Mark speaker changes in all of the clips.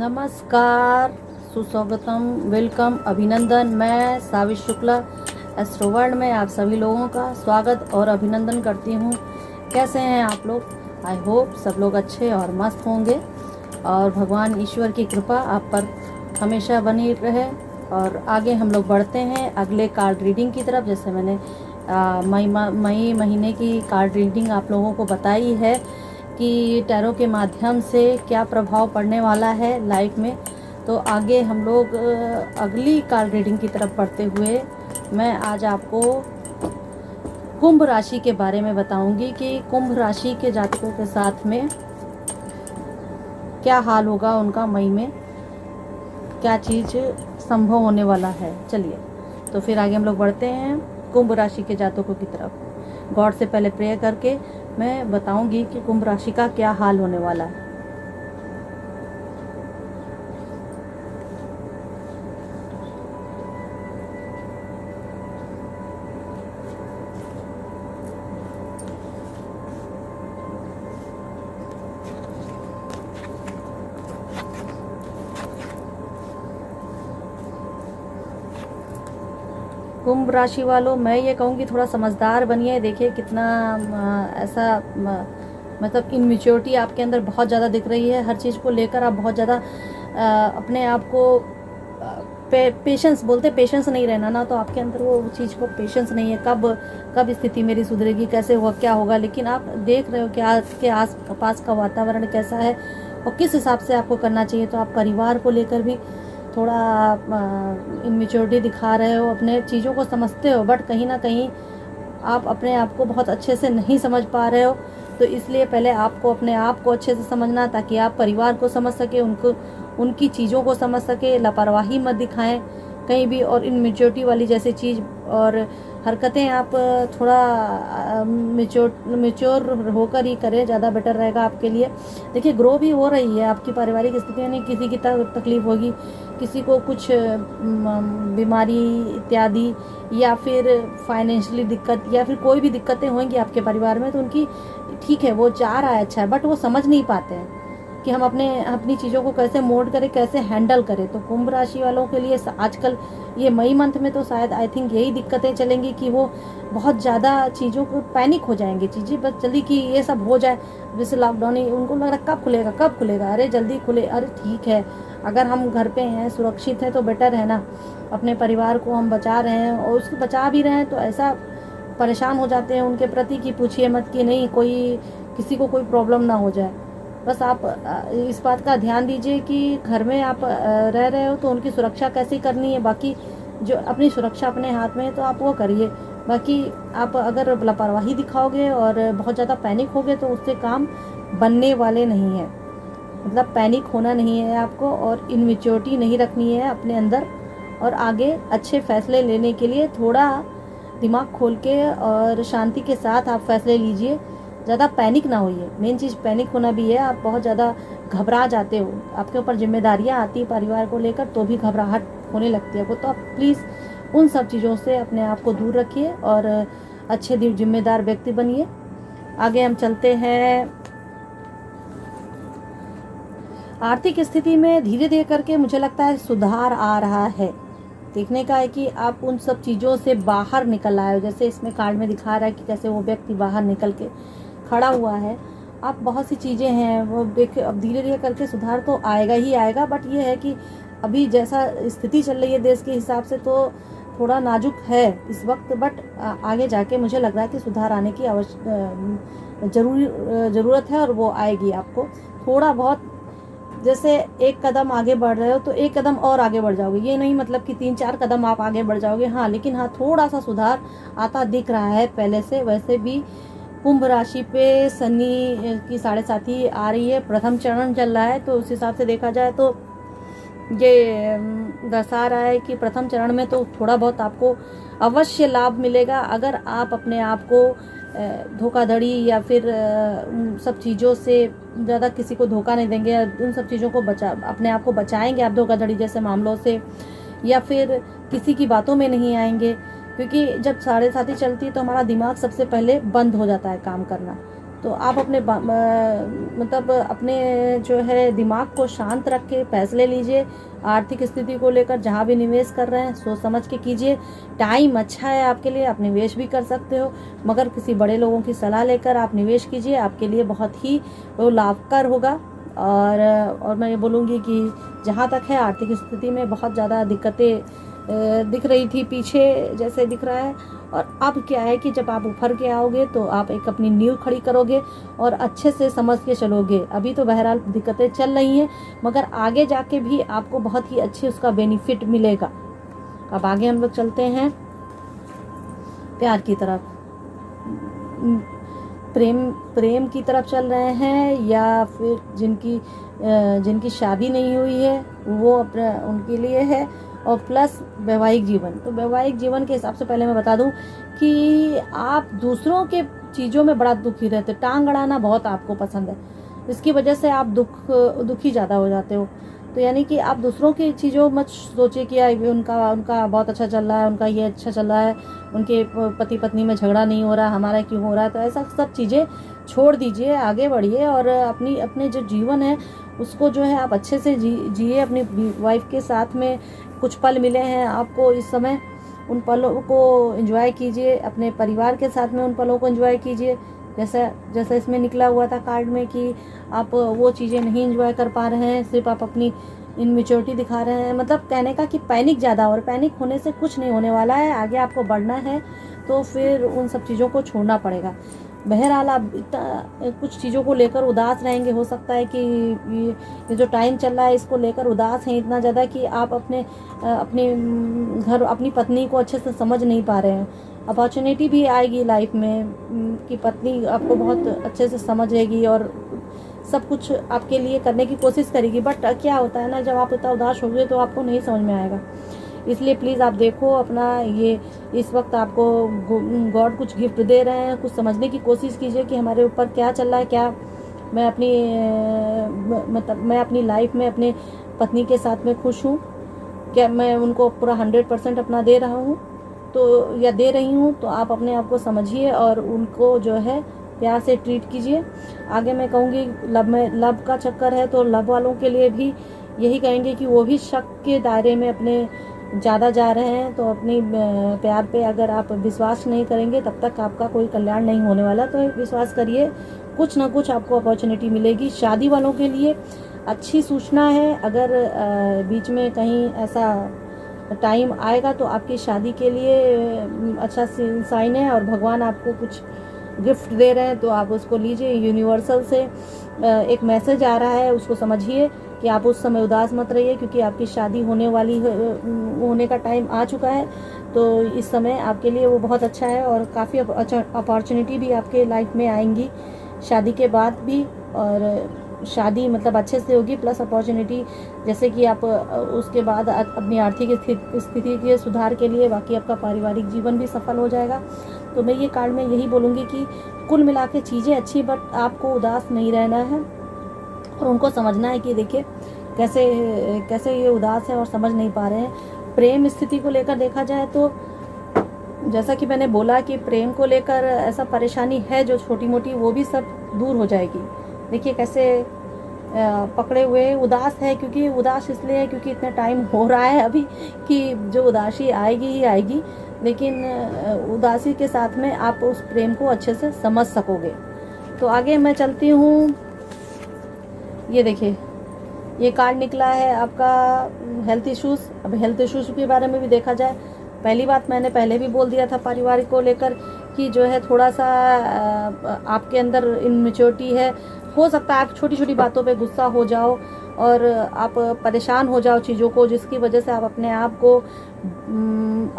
Speaker 1: नमस्कार, सुस्वागतम, वेलकम, अभिनंदन। मैं साविश शुक्ला एस्ट्रो वर्ल्ड में आप सभी लोगों का स्वागत और अभिनंदन करती हूँ। कैसे हैं आप लोग? आई होप सब लोग अच्छे और मस्त होंगे और भगवान ईश्वर की कृपा आप पर हमेशा बनी रहे। और आगे हम लोग बढ़ते हैं अगले कार्ड रीडिंग की तरफ। जैसे मैंने मई महीने की कार्ड रीडिंग आप लोगों को बताई है कि टैरो के माध्यम से क्या प्रभाव पड़ने वाला है लाइफ में, तो आगे हम लोग अगली कार्ड रीडिंग की तरफ बढ़ते हुए मैं आज आपको कुंभ राशि के बारे में बताऊंगी कि कुंभ राशि के जातकों के साथ में क्या हाल होगा उनका, मई में क्या चीज़ संभव होने वाला है। चलिए तो फिर आगे हम लोग बढ़ते हैं कुंभ राशि के जातकों की तरफ। गॉड से पहले प्रेयर करके मैं बताऊंगी कि कुंभ राशि का क्या हाल होने वाला है। कुंभ राशि वालों, मैं ये कहूँगी थोड़ा समझदार बनिए। देखिए कितना ऐसा मतलब इनमेच्योरिटी आपके अंदर बहुत ज़्यादा दिख रही है। हर चीज़ को लेकर आप बहुत ज़्यादा अपने आप को पेशेंस बोलते, पेशेंस नहीं रहना ना, तो आपके अंदर वो चीज़ को पेशेंस नहीं है। कब स्थिति मेरी सुधरेगी, कैसे होगा, क्या होगा। लेकिन आप देख रहे हो कि आपके आस पास का वातावरण कैसा है और किस हिसाब से आपको करना चाहिए। तो आप परिवार को लेकर भी थोड़ा इनमेच्योरिटी दिखा रहे हो, अपने चीज़ों को समझते हो, बट कहीं ना कहीं आप अपने आप को बहुत अच्छे से नहीं समझ पा रहे हो। तो इसलिए पहले आपको अपने आप को अच्छे से समझना, ताकि आप परिवार को समझ सके, उनकी चीज़ों को समझ सके। लापरवाही मत दिखाएं कहीं भी, और इनमेच्योरिटी वाली जैसे चीज़ और हरकतें आप थोड़ा मेच्योर होकर ही करें, ज़्यादा बेटर रहेगा आपके लिए। देखिए ग्रो भी हो रही है आपकी पारिवारिक स्थिति, नहीं किसी की तकलीफ होगी, किसी को कुछ बीमारी इत्यादि, या फिर फाइनेंशियली दिक्कत, या फिर कोई भी दिक्कतें होंगी आपके परिवार में, तो उनकी ठीक है, वो चाह रहा है अच्छा है, बट वो समझ नहीं पाते हैं कि हम अपनी चीज़ों को कैसे मोल्ड करें, कैसे हैंडल करें। तो कुंभ राशि वालों के लिए आजकल ये मई मंथ में तो शायद आई थिंक यही दिक्कतें चलेंगी कि वो बहुत ज़्यादा चीज़ों को पैनिक हो जाएंगे, चीज़ें बस जल्दी कि ये सब हो जाए। जैसे लॉकडाउन ही उनको लग रहा कब खुलेगा, अरे जल्दी खुले, अरे ठीक है, अगर हम घर पे हैं, सुरक्षित हैं तो बेटर है ना। अपने परिवार को हम बचा रहे हैं और उसको बचा भी रहे हैं, तो ऐसा परेशान हो जाते हैं उनके प्रति कि पूछिए मत, कि नहीं किसी को कोई प्रॉब्लम ना हो जाए। बस आप इस बात का ध्यान दीजिए कि घर में आप रह रहे हो तो उनकी सुरक्षा कैसे करनी है। बाकी जो अपनी सुरक्षा अपने हाथ में है तो आप वो करिए। बाकी आप अगर लापरवाही दिखाओगे और बहुत ज़्यादा पैनिक होगे तो उससे काम बनने वाले नहीं है। मतलब पैनिक होना नहीं है आपको, और इनमेच्योरिटी नहीं रखनी है अपने अंदर, और आगे अच्छे फैसले लेने के लिए थोड़ा दिमाग खोल के और शांति के साथ आप फैसले लीजिए। ज़्यादा पैनिक ना होइए, मेन चीज़ पैनिक होना भी है। आप बहुत ज़्यादा घबरा जाते हो, आपके ऊपर जिम्मेदारियां आती है परिवार को लेकर, तो भी घबराहट होने लगती है आपको। तो आप प्लीज़ उन सब चीज़ों से अपने आप को दूर रखिए और अच्छे जिम्मेदार व्यक्ति बनिए। आगे हम चलते हैं आर्थिक स्थिति में। धीरे धीरे करके मुझे लगता है सुधार आ रहा है। देखने का है कि आप उन सब चीज़ों से बाहर निकल आए हो। जैसे इसमें कार्ड में दिखा रहा है कि कैसे वो व्यक्ति बाहर निकल के खड़ा हुआ है। आप बहुत सी चीज़ें हैं वो देख, अब धीरे धीरे करके सुधार तो आएगा ही आएगा, बट ये है कि अभी जैसा स्थिति चल रही है देश के हिसाब से तो थोड़ा नाजुक है इस वक्त, बट आगे जाके मुझे लग रहा है कि सुधार आने की ज़रूरत है, और वो आएगी। आपको थोड़ा बहुत, जैसे एक कदम आगे बढ़ रहे हो तो एक कदम और आगे बढ़ जाओगे, ये नहीं मतलब कि 3-4 कदम आप आगे बढ़ जाओगे, हाँ, लेकिन हाँ थोड़ा सा सुधार आता दिख रहा है पहले से। वैसे भी कुंभ राशि पे शनि की 7.5 आ रही है, प्रथम चरण चल रहा है, तो उस हिसाब से देखा जाए तो ये दर्शा रहा है कि प्रथम चरण में तो थोड़ा बहुत आपको अवश्य लाभ मिलेगा, अगर आप अपने आप को धोखाधड़ी या फिर सब चीज़ों से ज़्यादा किसी को धोखा नहीं देंगे, उन सब चीज़ों को अपने आप को बचाएंगे आप धोखाधड़ी जैसे मामलों से, या फिर किसी की बातों में नहीं आएंगे। क्योंकि जब 7.5 चलती है तो हमारा दिमाग सबसे पहले बंद हो जाता है काम करना, तो आप अपने मतलब अपने जो है दिमाग को शांत रख के फैसले लीजिए। आर्थिक स्थिति को लेकर जहाँ भी निवेश कर रहे हैं सोच समझ के कीजिए। टाइम अच्छा है आपके लिए, आप निवेश भी कर सकते हो, मगर किसी बड़े लोगों की सलाह लेकर आप निवेश कीजिए, आपके लिए बहुत ही वो लाभकर होगा। और मैं ये बोलूँगी कि जहाँ तक है आर्थिक स्थिति में बहुत ज़्यादा दिक्कतें दिख रही थी पीछे जैसे दिख रहा है, और अब क्या है कि जब आप उभर के आओगे तो आप एक अपनी नींव खड़ी करोगे और अच्छे से समझ के चलोगे। अभी तो बहरहाल दिक्कतें चल रही हैं, मगर आगे जाके भी आपको बहुत ही अच्छी उसका बेनिफिट मिलेगा। अब आगे हम लोग चलते हैं प्यार की तरफ। प्रेम की तरफ चल रहे हैं, या फिर जिनकी शादी नहीं हुई है वो अपना उनके लिए है, और प्लस वैवाहिक जीवन। तो वैवाहिक जीवन के हिसाब से पहले मैं बता दूं कि आप दूसरों के चीज़ों में बड़ा दुखी रहते, टांग अड़ाना बहुत आपको पसंद है, इसकी वजह से आप दुखी ज़्यादा हो जाते हो। तो यानी कि आप दूसरों की चीज़ों मत सोचिए कि उनका बहुत अच्छा चल रहा है, उनका ये अच्छा चल रहा है, उनके पति पत्नी में झगड़ा नहीं हो रहा, हमारा क्यों हो रहा है। तो ऐसा सब चीज़ें छोड़ दीजिए, आगे बढ़िए और अपने जो जीवन है उसको जो है आप अच्छे से जिए। अपनी वाइफ के साथ में कुछ पल मिले हैं आपको इस समय, उन पलों को एंजॉय कीजिए। अपने परिवार के साथ में उन पलों को एंजॉय कीजिए। जैसा इसमें निकला हुआ था कार्ड में कि आप वो चीज़ें नहीं एंजॉय कर पा रहे हैं, सिर्फ आप अपनी इनमेच्योरिटी दिखा रहे हैं। मतलब कहने का कि पैनिक ज़्यादा, और पैनिक होने से कुछ नहीं होने वाला है। आगे आपको बढ़ना है तो फिर उन सब चीज़ों को छोड़ना पड़ेगा। बहरहाल आप कुछ चीज़ों को लेकर उदास रहेंगे। हो सकता है कि ये जो टाइम चल रहा है इसको लेकर उदास हैं इतना ज़्यादा कि आप अपने अपनी पत्नी को अच्छे से समझ नहीं पा रहे हैं। अपॉर्चुनिटी भी आएगी लाइफ में कि पत्नी आपको बहुत अच्छे से समझेगी और सब कुछ आपके लिए करने की कोशिश करेगी। बट क्या होता है ना, जब आप इतना उदास होगे तो आपको नहीं समझ में आएगा। इसलिए प्लीज़ आप देखो अपना ये, इस वक्त आपको गॉड कुछ गिफ्ट दे रहे हैं, कुछ समझने की कोशिश कीजिए कि हमारे ऊपर क्या चल रहा है। क्या मैं अपनी लाइफ में अपने पत्नी के साथ में खुश हूँ? क्या मैं उनको पूरा 100% अपना दे रहा हूँ तो या दे रही हूँ? तो आप अपने आप को समझिए और उनको जो है प्यार से ट्रीट कीजिए। आगे मैं कहूँगी लव का चक्कर है तो लव वालों के लिए भी यही कहेंगे कि वो भी शक के दायरे में अपने ज़्यादा जा रहे हैं। तो अपनी प्यार पे अगर आप विश्वास नहीं करेंगे तब तक आपका कोई कल्याण नहीं होने वाला। तो विश्वास करिए, कुछ ना कुछ आपको अपॉर्चुनिटी मिलेगी। शादी वालों के लिए अच्छी सूचना है, अगर बीच में कहीं ऐसा टाइम आएगा तो आपकी शादी के लिए अच्छा साइन है और भगवान आपको कुछ गिफ्ट दे रहे हैं, तो आप उसको लीजिए। यूनिवर्सल से एक मैसेज आ रहा है, उसको समझिए कि आप उस समय उदास मत रहिए, क्योंकि आपकी शादी होने का टाइम आ चुका है। तो इस समय आपके लिए वो बहुत अच्छा है और काफ़ी अपॉर्चुनिटी भी आपके लाइफ में आएंगी शादी के बाद भी। और शादी मतलब अच्छे से होगी, प्लस अपॉर्चुनिटी जैसे कि आप उसके बाद अपनी आर्थिक स्थिति के सुधार के लिए बाकी आपका पारिवारिक जीवन भी सफल हो जाएगा। तो मैं ये कार्ड में यही बोलूँगी कि कुल मिला के चीज़ें अच्छी, बट आपको उदास नहीं रहना है और उनको समझना है कि देखिए कैसे ये उदास है और समझ नहीं पा रहे हैं। प्रेम स्थिति को लेकर देखा जाए तो जैसा कि मैंने बोला कि प्रेम को लेकर ऐसा परेशानी है जो छोटी मोटी वो भी सब दूर हो जाएगी। देखिए कैसे पकड़े हुए उदास है, क्योंकि उदास इसलिए है क्योंकि इतना टाइम हो रहा है अभी कि जो उदासी आएगी ही आएगी, लेकिन उदासी के साथ में आप उस प्रेम को अच्छे से समझ सकोगे। तो आगे मैं चलती हूँ। ये देखिए ये कार्ड निकला है आपका हेल्थ इश्यूज़। अब हेल्थ इश्यूज़ के बारे में भी देखा जाए, पहली बात मैंने पहले भी बोल दिया था पारिवारिक को लेकर कि जो है थोड़ा सा आपके अंदर इनमेच्योरिटी है। हो सकता है आप छोटी छोटी बातों पे गुस्सा हो जाओ और आप परेशान हो जाओ चीज़ों को, जिसकी वजह से आप अपने आप को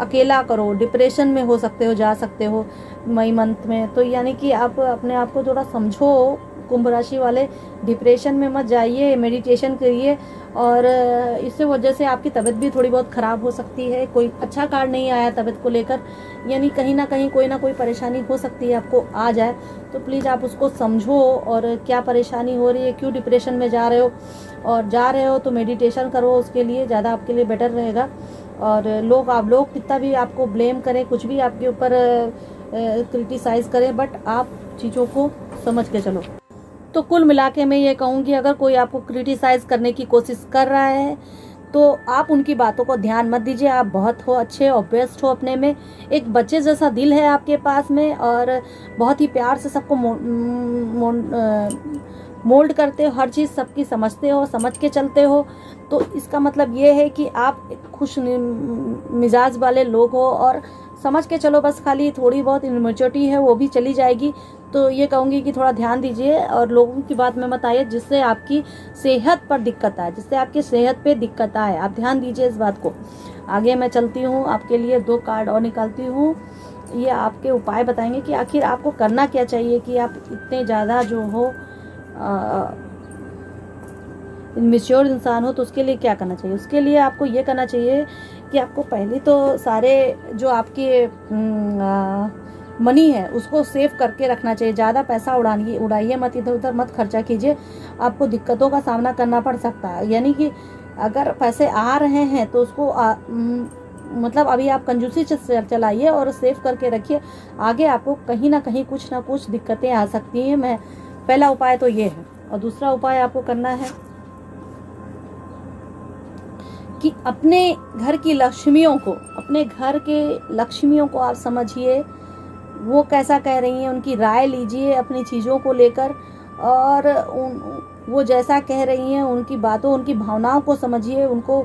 Speaker 1: अकेला करो, डिप्रेशन में हो सकते हो, जा सकते हो मई मंथ में। तो यानी कि आप अपने आप को थोड़ा समझो, कुंभ राशि वाले डिप्रेशन में मत जाइए, मेडिटेशन करिए। और इससे वजह से आपकी तबीयत भी थोड़ी बहुत ख़राब हो सकती है। कोई अच्छा कार्ड नहीं आया तबीयत को लेकर, यानी कहीं ना कहीं कोई ना कोई परेशानी हो सकती है आपको आ जाए। तो प्लीज़ आप उसको समझो और क्या परेशानी हो रही है, क्यों डिप्रेशन में जा रहे हो, और जा रहे हो तो मेडिटेशन करो, उसके लिए ज़्यादा आपके लिए बेटर रहेगा। और आप लोग कितना भी आपको ब्लेम करें, कुछ भी आपके ऊपर क्रिटिसाइज़ करें, बट आप चीज़ों को समझ के चलो। तो कुल मिला के मैं ये कहूँगी, अगर कोई आपको क्रिटिसाइज़ करने की कोशिश कर रहा है तो आप उनकी बातों को ध्यान मत दीजिए। आप बहुत हो अच्छे और बेस्ट हो अपने में, एक बच्चे जैसा दिल है आपके पास में, और बहुत ही प्यार से सबको मोल्ड करते हो, हर चीज़ सबकी समझते हो, समझ के चलते हो। तो इसका मतलब ये है कि आप खुश मिजाज वाले लोग हो, और समझ के चलो, बस खाली थोड़ी बहुत इमेच्योरिटी है वो भी चली जाएगी। तो ये कहूँगी कि थोड़ा ध्यान दीजिए और लोगों की बात में मत आइए जिससे आपकी सेहत पर दिक्कत आए, जिससे आपकी सेहत पे दिक्कत आए। आप ध्यान दीजिए इस बात को। आगे मैं चलती हूँ, आपके लिए 2 कार्ड और निकालती हूँ। ये आपके उपाय बताएंगे कि आखिर आपको करना क्या चाहिए कि आप इतने ज़्यादा जो हो मैच्योर इंसान हो, तो उसके लिए क्या करना चाहिए। उसके लिए आपको ये करना चाहिए कि आपको पहले तो सारे जो आपके मनी है उसको सेव करके रखना चाहिए। ज़्यादा पैसा उड़ाइए मत, इधर उधर मत खर्चा कीजिए, आपको दिक्कतों का सामना करना पड़ सकता है। यानी कि अगर पैसे आ रहे हैं तो उसको मतलब अभी आप कंजूसी से चलाइए और सेव करके रखिए। आगे आपको कहीं ना कहीं कुछ ना कुछ दिक्कतें आ सकती हैं। पहला उपाय तो ये है। और दूसरा उपाय आपको करना है कि अपने घर की लक्ष्मियों को, अपने घर के लक्ष्मियों को आप समझिए, वो कैसा कह रही हैं, उनकी राय लीजिए अपनी चीज़ों को लेकर, और वो जैसा कह रही हैं उनकी बातों, उनकी भावनाओं को समझिए, उनको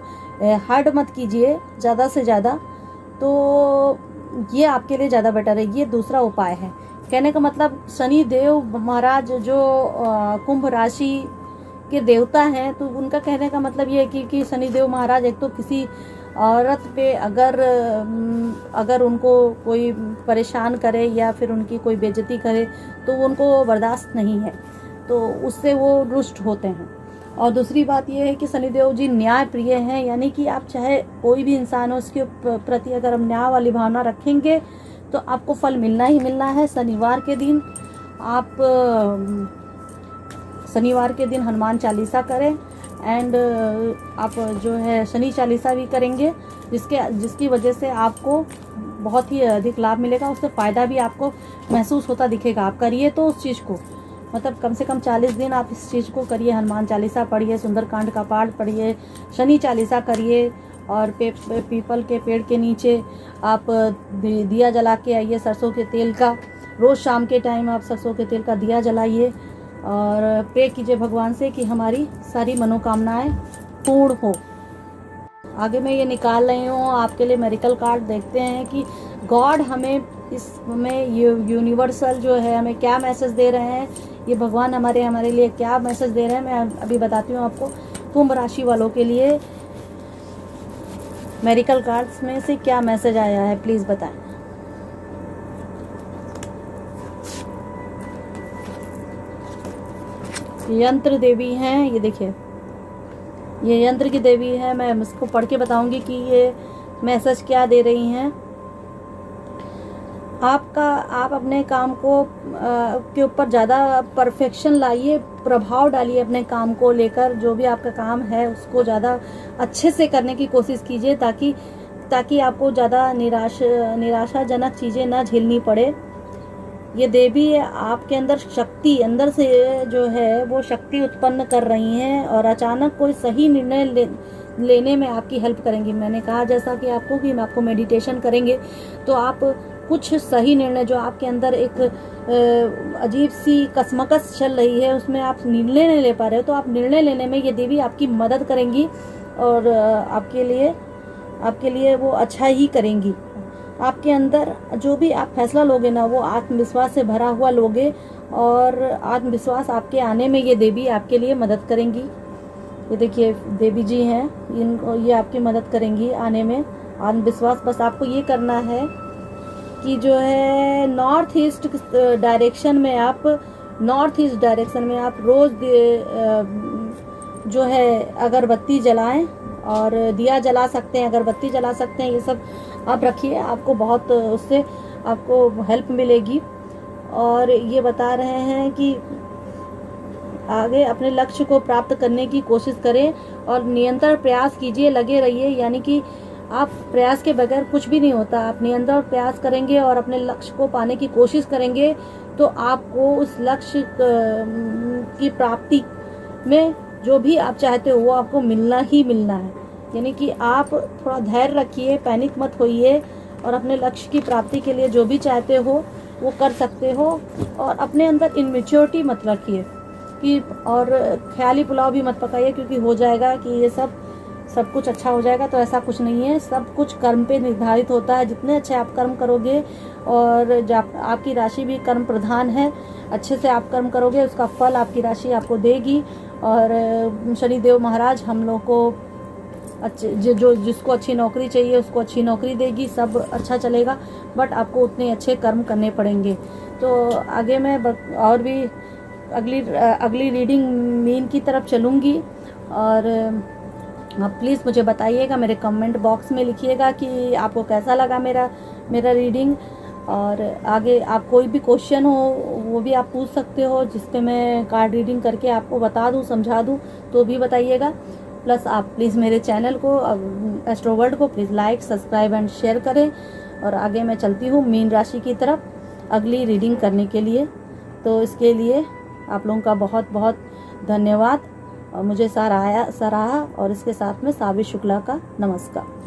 Speaker 1: हर्ट मत कीजिए ज़्यादा से ज़्यादा। तो ये आपके लिए ज़्यादा बेटर है। ये दूसरा उपाय है। कहने का मतलब शनि देव महाराज जो कुंभ राशि के देवता हैं, तो उनका कहने का मतलब ये है कि शनि देव महाराज एक तो किसी औरत पे अगर उनको कोई परेशान करे या फिर उनकी कोई बेइज्जती करे तो उनको बर्दाश्त नहीं है, तो उससे वो रुष्ट होते हैं। और दूसरी बात ये है कि शनिदेव जी न्याय प्रिय हैं, यानी कि आप चाहे कोई भी इंसान हो उसके प्रति अगर हम न्याय वाली भावना रखेंगे तो आपको फल मिलना ही मिलना है। शनिवार के दिन हनुमान चालीसा करें, एंड आप जो है शनि चालीसा भी करेंगे, जिसकी वजह से आपको बहुत ही अधिक लाभ मिलेगा। उससे फ़ायदा भी आपको महसूस होता दिखेगा। आप करिए तो उस चीज़ को, मतलब कम से कम 40 दिन आप इस चीज़ को करिए। हनुमान चालीसा पढ़िए, सुंदरकांड का पाठ पढ़िए, शनि चालीसा करिए, और पीपल के पेड़ के नीचे आप दिया जला के आइए सरसों के तेल का। रोज़ शाम के टाइम आप सरसों के तेल का दिया जलाइए और प्रे कीजिए भगवान से कि हमारी सारी मनोकामनाएं पूर्ण हो। आगे मैं ये निकाल रही हूँ आपके लिए मेरिकल कार्ड। देखते हैं कि गॉड हमें इसमें यूनिवर्सल जो है हमें क्या मैसेज दे रहे हैं, ये भगवान हमारे लिए क्या मैसेज दे रहे हैं। मैं अभी बताती हूँ आपको कुंभ राशि वालों के लिए मेरिकल कार्ड्स में से क्या मैसेज आया है, प्लीज़ बताएं। यंत्र देवी हैं, ये देखिए, ये यंत्र की देवी है। मैं इसको पढ़ के बताऊंगी कि ये मैसेज क्या दे रही हैं। आप अपने काम को के ऊपर ज़्यादा परफेक्शन लाइए, प्रभाव डालिए अपने काम को लेकर। जो भी आपका काम है उसको ज़्यादा अच्छे से करने की कोशिश कीजिए, ताकि आपको ज़्यादा निराशाजनक चीज़ें ना झेलनी पड़े। ये देवी आपके अंदर शक्ति, अंदर से जो है वो शक्ति उत्पन्न कर रही हैं और अचानक कोई सही निर्णय लेने में आपकी हेल्प करेंगी। मैंने कहा जैसा कि आपको मेडिटेशन करेंगे तो आप कुछ सही निर्णय, जो आपके अंदर एक अजीब सी कसमकस चल रही है उसमें आप निर्णय नहीं ले पा रहे हो, तो आप निर्णय लेने में ये देवी आपकी मदद करेंगी और आपके लिए वो अच्छा ही करेंगी। आपके अंदर जो भी आप फैसला लोगे ना वो आत्मविश्वास से भरा हुआ लोगे, और आत्मविश्वास आपके आने में ये देवी आपके लिए मदद करेंगी। ये देखिए देवी जी हैं, ये आपकी मदद करेंगी आने में। आत्मविश्वास, बस आपको ये करना है कि जो है नॉर्थ ईस्ट डायरेक्शन में आप रोज़ जो है अगरबत्ती जलाएं और दिया जला सकते हैं, अगरबत्ती जला सकते हैं, ये सब आप रखिए। आपको बहुत उससे आपको हेल्प मिलेगी। और ये बता रहे हैं कि आगे अपने लक्ष्य को प्राप्त करने की कोशिश करें और निरंतर प्रयास कीजिए, लगे रहिए। यानी कि आप प्रयास के बगैर कुछ भी नहीं होता। आप निरंतर प्रयास करेंगे और अपने लक्ष्य को पाने की कोशिश करेंगे तो आपको उस लक्ष्य की प्राप्ति में जो भी आप चाहते हो वो आपको मिलना ही मिलना है। यानी कि आप थोड़ा धैर्य रखिए, पैनिक मत होइए और अपने लक्ष्य की प्राप्ति के लिए जो भी चाहते हो वो कर सकते हो। और अपने अंदर इनमेच्योरिटी मत रखिए कि और ख्याली पुलाव भी मत पकाइए क्योंकि हो जाएगा कि ये सब कुछ अच्छा हो जाएगा, तो ऐसा कुछ नहीं है। सब कुछ कर्म पे निर्धारित होता है। जितने अच्छे आप कर्म करोगे और आपकी राशि भी कर्म प्रधान है, अच्छे से आप कर्म करोगे उसका फल आपकी राशि आपको देगी। और शनिदेव महाराज हम लोग को अच्छे जिसको अच्छी नौकरी चाहिए उसको अच्छी नौकरी देगी, सब अच्छा चलेगा। बट आपको उतने अच्छे कर्म करने पड़ेंगे। तो आगे मैं और भी अगली रीडिंग मीन की तरफ चलूँगी। और आप प्लीज़ मुझे बताइएगा, मेरे कमेंट बॉक्स में लिखिएगा कि आपको कैसा लगा मेरा रीडिंग। और आगे आप कोई भी क्वेश्चन हो वो भी आप पूछ सकते हो, जिस पे मैं कार्ड रीडिंग करके आपको बता दूं, समझा दूं, तो भी बताइएगा। प्लस आप प्लीज़ मेरे चैनल को एस्ट्रो वर्ल्ड को please like, subscribe and share करें। और आगे मैं चलती हूँ मीन राशि की तरफ अगली रीडिंग करने के लिए। तो इसके लिए आप लोगों का बहुत बहुत धन्यवाद। और मुझे सराहा और इसके साथ में साविश शुक्ला का नमस्कार।